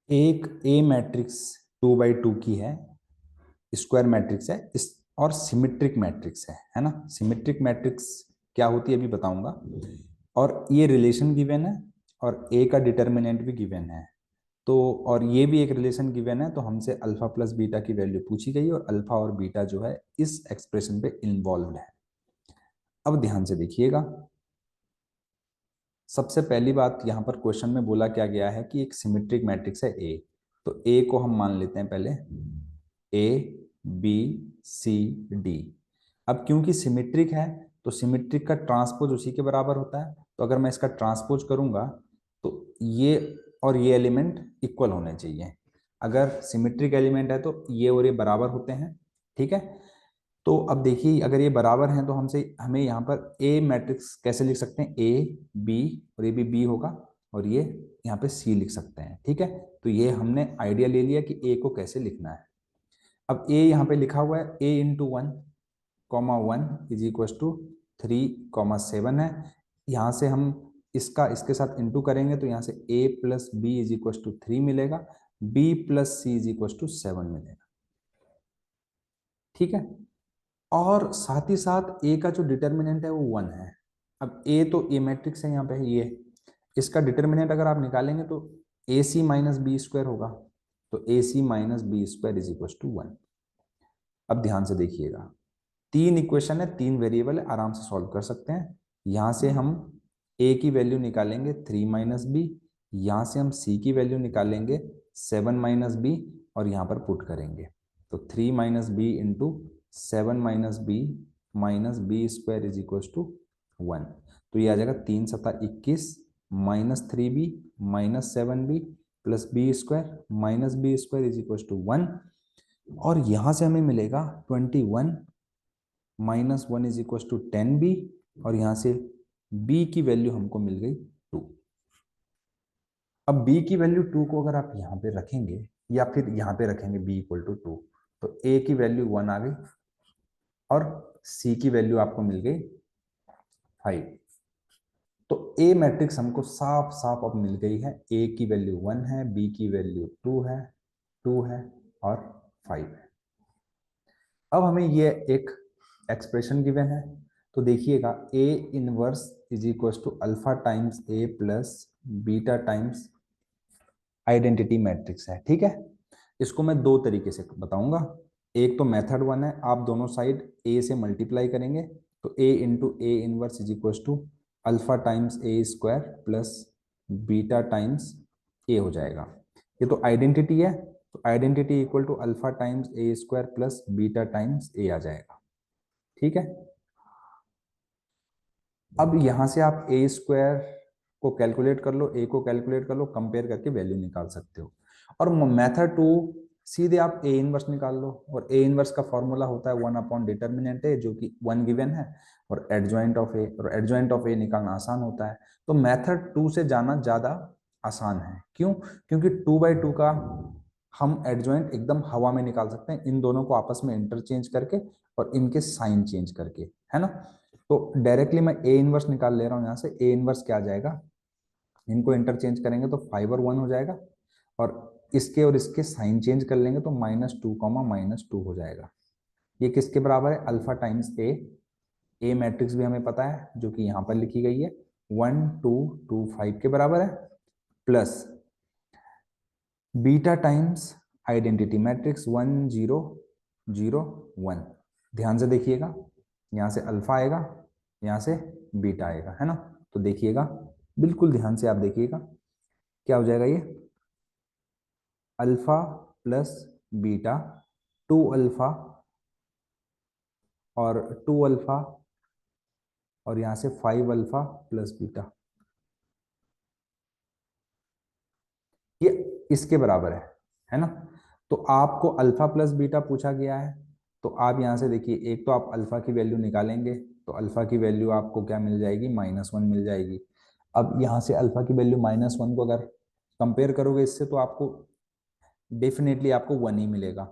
एक ए matrix 2x2 की है, स्क्वायर मैट्रिक्स है इस, और सिमेट्रिक मैट्रिक्स है ना। सिमेट्रिक मैट्रिक्स क्या होती है अभी बताऊंगा। और ये रिलेशन गिवन है और ए का डिटर्मिनेंट भी गिवन है। तो और ये भी एक रिलेशन गिवन है, तो हमसे अल्फा प्लस बीटा की वैल्यू पूछी गई और अल्फा और बीटा जो है इस एक्सप्रेशन पे इन्वॉल्व है। अब ध्यान से देखिएगा, सबसे पहली बात यहाँ पर क्वेश्चन में बोला क्या गया है कि एक सिमेट्रिक मैट्रिक्स है ए। तो ए को हम मान लेते हैं पहले ए बी सी डी। अब क्योंकि सिमेट्रिक है तो सिमेट्रिक का ट्रांसपोज उसी के बराबर होता है, तो अगर मैं इसका ट्रांसपोज करूंगा तो ये और ये एलिमेंट इक्वल होने चाहिए। अगर सिमेट्रिक एलिमेंट है तो ये और ये बराबर होते हैं, ठीक है। तो अब देखिए अगर ये बराबर हैं तो हमसे हमें यहाँ पर ए मैट्रिक्स कैसे लिख सकते हैं, ए बी, और ये भी बी होगा, और ये यहाँ पे सी लिख सकते हैं, ठीक है। तो ये हमने आइडिया ले लिया कि ए को कैसे लिखना है। अब ए यहाँ पे लिखा हुआ है ए इंटू 1, 1 इज इक्व टू 3, 7 है। यहाँ से हम इसका इसके साथ इंटू करेंगे तो यहाँ से A plus B is equal to 3 मिलेगा, B plus C is equal to 7 मिलेगा, ठीक है। और साथ ही साथ ए का जो डिटर्मिनेंट है वो 1 है। अब ए तो ए मैट्रिक्स है यहाँ पे, ये इसका डिटर्मिनेंट अगर आप निकालेंगे तो A C minus B square होगा। तो A C minus B square is equal to 1। अब ध्यान से देखिएगा, तीन इक्वेशन है, तीन वेरिएबल है, आराम से सॉल्व कर सकते हैं। यहाँ से हम ए की वैल्यू निकालेंगे 3 - बी, यहाँ से हम सी की वैल्यू निकालेंगे 7 - बी, और यहाँ पर पुट करेंगे। तो 3 - B into 7 - B minus B square is equal to 1। तो ये आ जाएगा 3 × 7 = 21 -3b -7b plus B square minus B square is equal to 1। और यहाँ से हमें मिलेगा 21 -1 इज इक्व टू 10b, और यहाँ से b की वैल्यू हमको मिल गई 2। अब b की वैल्यू 2 को अगर आप यहाँ पे रखेंगे या फिर यहाँ पे रखेंगे b = 2, तो a की वैल्यू 1 आ गई और c की वैल्यू आपको मिल गई 5। तो a मैट्रिक्स हमको साफ साफ अब मिल गई है, a की वैल्यू 1 है, b की वैल्यू 2 है, 2 है और 5 है। अब हमें ये एक एक्सप्रेशन गिवन है, तो देखिएगा A inverse is equal to alpha times A plus beta times identity matrix है, ठीक है। इसको मैं दो तरीके से बताऊंगा। एक तो मेथड 1 है, आप दोनों साइड ए से मल्टीप्लाई करेंगे, तो A into A inverse is equal to alpha times A square plus beta times A हो जाएगा। ये तो आइडेंटिटी है, तो identity equal to alpha times A square plus beta times A आ जाएगा, ठीक है। अब यहां से आप ए स्क्वायर को कैलकुलेट कर लो, ए को कैलकुलेट कर लो, कंपेयर करके वैल्यू निकाल सकते हो। और मेथड 2 सीधे आप ए इनवर्स निकाल लो, और ए इनवर्स का फॉर्मूला होता है 1/डिटर्मिनेंट ए, जो कि 1 गिवन है, और एडजॉइंट ऑफ ए, और एडजॉइंट ऑफ ए निकालना आसान होता है। तो मेथड 2 से जाना ज्यादा आसान है, क्यों? क्योंकि 2/2 का हम एडजॉइंट एकदम हवा में निकाल सकते हैं, इन दोनों को आपस में इंटरचेंज करके और इनके साइन चेंज करके, है ना। तो डायरेक्टली मैं ए इनवर्स निकाल ले रहा हूं, यहाँ से ए इनवर्स क्या आ जाएगा, इनको इंटरचेंज करेंगे तो 5 और 1 हो जाएगा, और इसके साइन चेंज कर लेंगे तो -2, -2 हो जाएगा। ये किसके बराबर है, अल्फा टाइम्स ए। ए मैट्रिक्स भी हमें पता है जो कि यहाँ पर लिखी गई है, 1 2 2 5 के बराबर है, plus beta times identity matrix 1 0 0 1। ध्यान से देखिएगा, यहाँ से अल्फा आएगा, यहाँ से बीटा आएगा, है ना। तो देखिएगा, बिल्कुल ध्यान से आप देखिएगा, क्या हो जाएगा ये, अल्फा प्लस बीटा, 2 अल्फा और 2 अल्फा, और यहाँ से 5 अल्फा प्लस बीटा, ये इसके बराबर है ना। तो आपको अल्फा प्लस बीटा पूछा गया है, तो आप यहाँ से देखिए, एक तो आप अल्फा की वैल्यू निकालेंगे, तो अल्फा की वैल्यू आपको क्या मिल जाएगी, -1 मिल जाएगी। अब यहाँ से अल्फा की वैल्यू -1 को अगर कंपेयर करोगे इससे, तो आपको डेफिनेटली आपको 1 ही मिलेगा।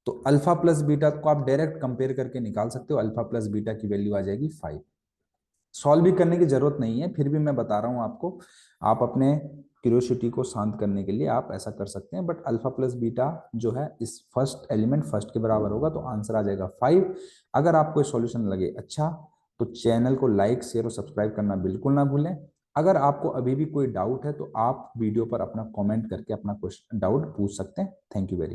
तो अल्फा प्लस बीटा को आप डायरेक्ट कंपेयर करके निकाल सकते हो, अल्फा प्लस बीटा की वैल्यू आ जाएगी 5। सॉल्व भी करने की जरूरत नहीं है, फिर भी मैं बता रहा हूं आपको, आप अपने क्यूरियोसिटी को शांत करने के लिए आप ऐसा कर सकते हैं। बट अल्फा प्लस बीटा जो है इस फर्स्ट एलिमेंट फर्स्ट के बराबर होगा, तो आंसर आ जाएगा 5। अगर आपको सॉल्यूशन लगे अच्छा तो चैनल को लाइक शेयर और सब्सक्राइब करना बिल्कुल ना भूलें। अगर आपको अभी भी कोई डाउट है तो आप वीडियो पर अपना कमेंट करके अपना क्वेश्चन डाउट पूछ सकते हैं। Thank you very much.